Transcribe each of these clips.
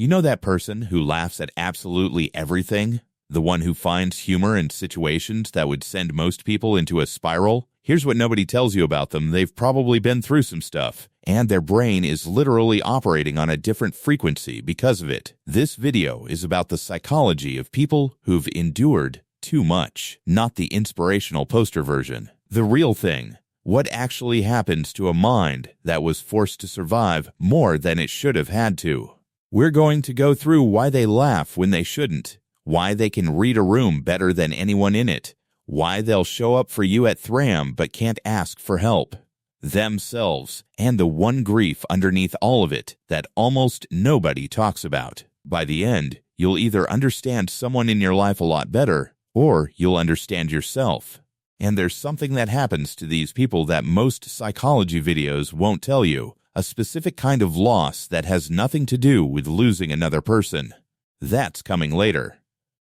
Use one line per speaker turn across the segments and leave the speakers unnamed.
You know that person who laughs at absolutely everything? The one who finds humor in situations that would send most people into a spiral? Here's what nobody tells you about them. They've probably been through some stuff, and their brain is literally operating on a different frequency because of it. This video is about the psychology of people who've endured too much, not the inspirational poster version. The real thing. What actually happens to a mind that was forced to survive more than it should have had to? We're going to go through why they laugh when they shouldn't, why they can read a room better than anyone in it, why they'll show up for you at Thram but can't ask for help, themselves, and the one grief underneath all of it that almost nobody talks about. By the end, you'll either understand someone in your life a lot better, or you'll understand yourself. And there's something that happens to these people that most psychology videos won't tell you, a specific kind of loss that has nothing to do with losing another person. That's coming later.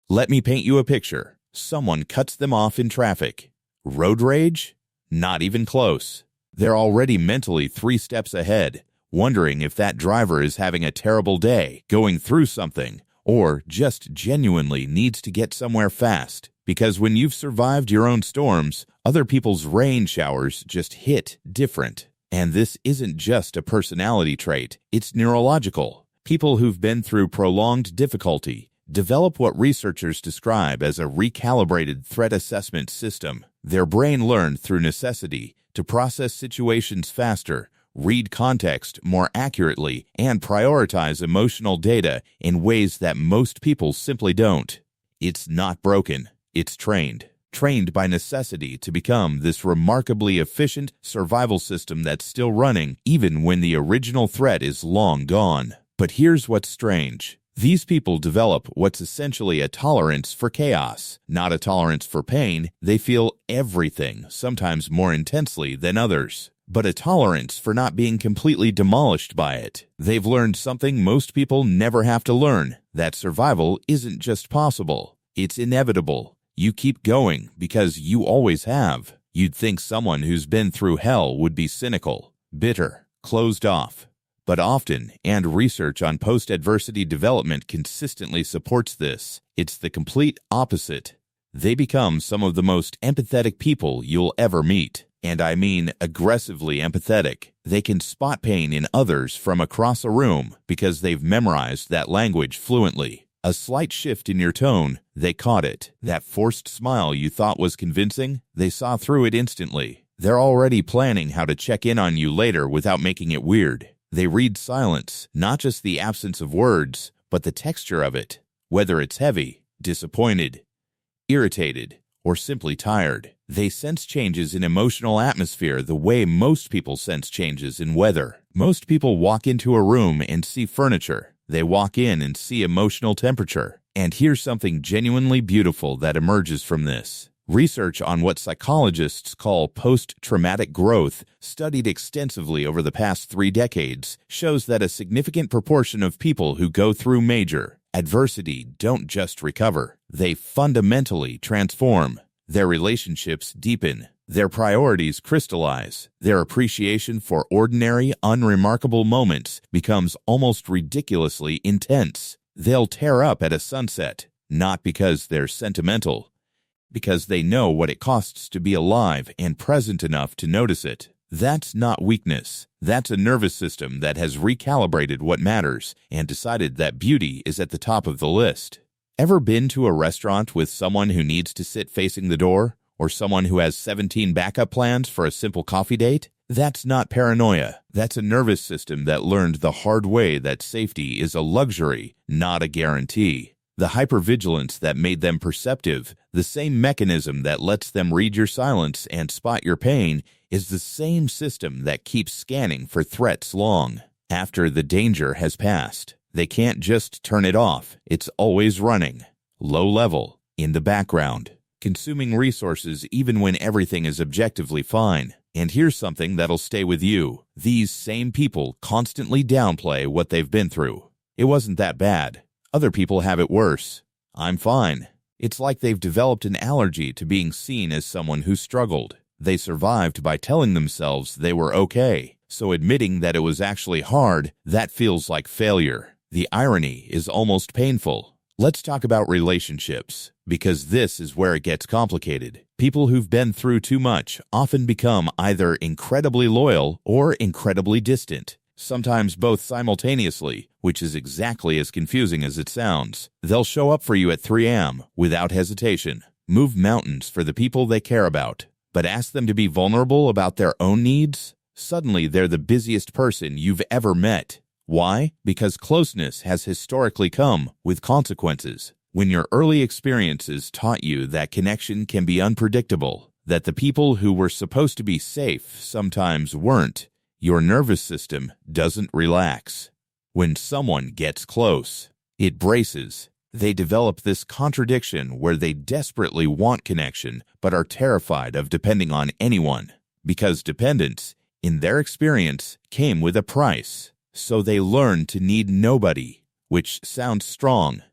Let me paint you a picture. Someone cuts them off in traffic. Road rage? Not even close. They're already mentally 3 steps ahead, wondering if that driver is having a terrible day, going through something, or just genuinely needs to get somewhere fast. Because when you've survived your own storms, other people's rain showers just hit different. And this isn't just a personality trait, it's neurological. People who've been through prolonged difficulty develop what researchers describe as a recalibrated threat assessment system. Their brain learned through necessity to process situations faster, read context more accurately, and prioritize emotional data in ways that most people simply don't. It's not broken, it's trained. Trained by necessity to become this remarkably efficient survival system that's still running even when the original threat is long gone. But here's what's strange. These people develop what's essentially a tolerance for chaos, not a tolerance for pain. They feel everything, sometimes more intensely than others, but a tolerance for not being completely demolished by it. They've learned something most people never have to learn, that survival isn't just possible, it's inevitable. You keep going because you always have. You'd think someone who's been through hell would be cynical, bitter, closed off. But often, and research on post-adversity development consistently supports this, it's the complete opposite. They become some of the most empathetic people you'll ever meet. And I mean aggressively empathetic. They can spot pain in others from across a room because they've memorized that language fluently. A slight shift in your tone, they caught it. That forced smile you thought was convincing, they saw through it instantly. They're already planning how to check in on you later without making it weird. They read silence, not just the absence of words, but the texture of it, whether it's heavy, disappointed, irritated, or simply tired. They sense changes in emotional atmosphere the way most people sense changes in weather. Most people walk into a room and see furniture. They walk in and see emotional temperature. And here's something genuinely beautiful that emerges from this. Research on what psychologists call post-traumatic growth, studied extensively over the past 3 decades, shows that a significant proportion of people who go through major adversity don't just recover. They fundamentally transform. Their relationships deepen. Their priorities crystallize. Their appreciation for ordinary, unremarkable moments becomes almost ridiculously intense. They'll tear up at a sunset, not because they're sentimental, because they know what it costs to be alive and present enough to notice it. That's not weakness. That's a nervous system that has recalibrated what matters and decided that beauty is at the top of the list. Ever been to a restaurant with someone who needs to sit facing the door? Or someone who has 17 backup plans for a simple coffee date? That's not paranoia. That's a nervous system that learned the hard way that safety is a luxury, not a guarantee. The hypervigilance that made them perceptive, the same mechanism that lets them read your silence and spot your pain, is the same system that keeps scanning for threats long after the danger has passed. They can't just turn it off. It's always running, low level, in the background, consuming resources even when everything is objectively fine. And here's something that'll stay with you. These same people constantly downplay what they've been through. It wasn't that bad. Other people have it worse. I'm fine. It's like they've developed an allergy to being seen as someone who struggled. They survived by telling themselves they were okay. So admitting that it was actually hard, that feels like failure. The irony is almost painful. Let's talk about relationships, because this is where it gets complicated. People who've been through too much often become either incredibly loyal or incredibly distant, sometimes both simultaneously, which is exactly as confusing as it sounds. They'll show up for you at 3 a.m. without hesitation, move mountains for the people they care about, but ask them to be vulnerable about their own needs? Suddenly they're the busiest person you've ever met. Why? Because closeness has historically come with consequences. When your early experiences taught you that connection can be unpredictable, that the people who were supposed to be safe sometimes weren't, your nervous system doesn't relax. When someone gets close, it braces. They develop this contradiction where they desperately want connection but are terrified of depending on anyone, because dependence, in their experience, came with a price. So they learn to need nobody, which sounds strong,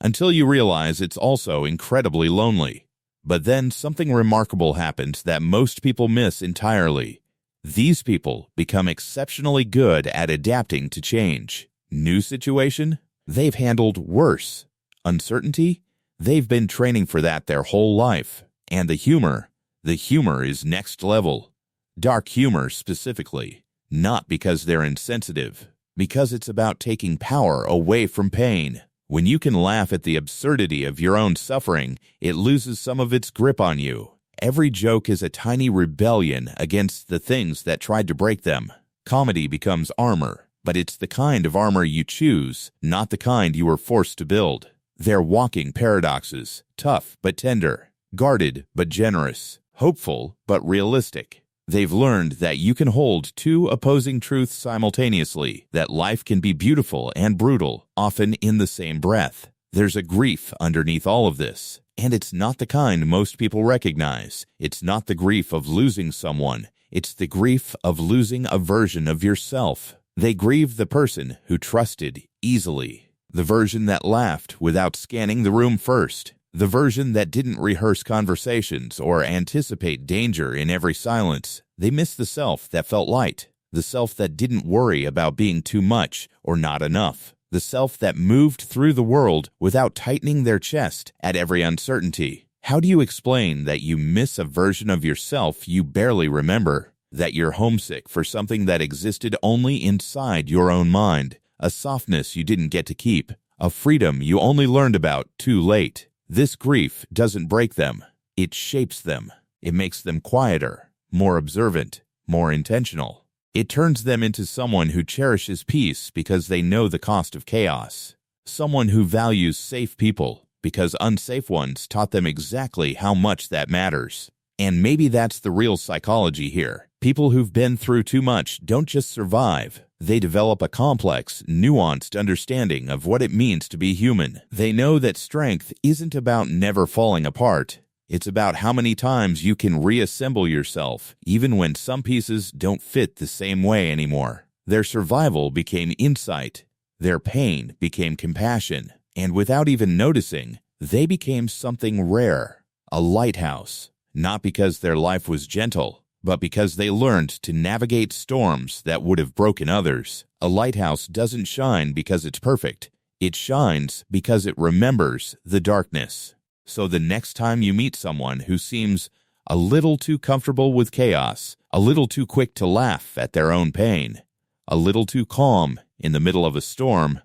until you realize it's also incredibly lonely. But then something remarkable happens that most people miss entirely. These people become exceptionally good at adapting to change. New situation? They've handled worse. Uncertainty? They've been training for that their whole life. And the humor is next level. Dark humor specifically. Not because they're insensitive, because it's about taking power away from pain. When you can laugh at the absurdity of your own suffering, it loses some of its grip on you. Every joke is a tiny rebellion against the things that tried to break them. Comedy becomes armor, but it's the kind of armor you choose, not the kind you were forced to build. They're walking paradoxes, tough but tender, guarded but generous, hopeful but realistic. They've learned that you can hold two opposing truths simultaneously, that life can be beautiful and brutal, often in the same breath. There's a grief underneath all of this, and it's not the kind most people recognize. It's not the grief of losing someone. It's the grief of losing a version of yourself. They grieve the person who trusted easily, the version that laughed without scanning the room first, the version that didn't rehearse conversations or anticipate danger in every silence. They miss the self that felt light, the self that didn't worry about being too much or not enough, the self that moved through the world without tightening their chest at every uncertainty. How do you explain that you miss a version of yourself you barely remember, that you're homesick for something that existed only inside your own mind, a softness you didn't get to keep, a freedom you only learned about too late? This grief doesn't break them. It shapes them. It makes them quieter, more observant, more intentional. It turns them into someone who cherishes peace because they know the cost of chaos. Someone who values safe people because unsafe ones taught them exactly how much that matters. And maybe that's the real psychology here. People who've been through too much don't just survive. They develop a complex, nuanced understanding of what it means to be human. They know that strength isn't about never falling apart. It's about how many times you can reassemble yourself, even when some pieces don't fit the same way anymore. Their survival became insight. Their pain became compassion. And without even noticing, they became something rare, a lighthouse. Not because their life was gentle, but because they learned to navigate storms that would have broken others. A lighthouse doesn't shine because it's perfect. It shines because it remembers the darkness. So the next time you meet someone who seems a little too comfortable with chaos, a little too quick to laugh at their own pain, a little too calm in the middle of a storm,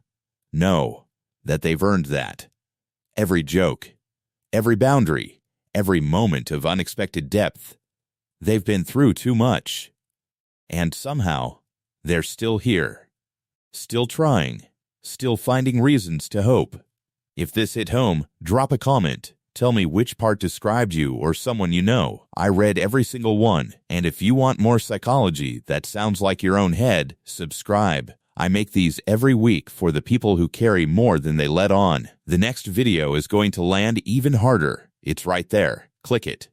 know that they've earned that. Every joke, every boundary, every moment of unexpected depth, they've been through too much. And somehow, they're still here. Still trying. Still finding reasons to hope. If this hit home, drop a comment. Tell me which part described you or someone you know. I read every single one. And if you want more psychology that sounds like your own head, subscribe. I make these every week for the people who carry more than they let on. The next video is going to land even harder. It's right there. Click it.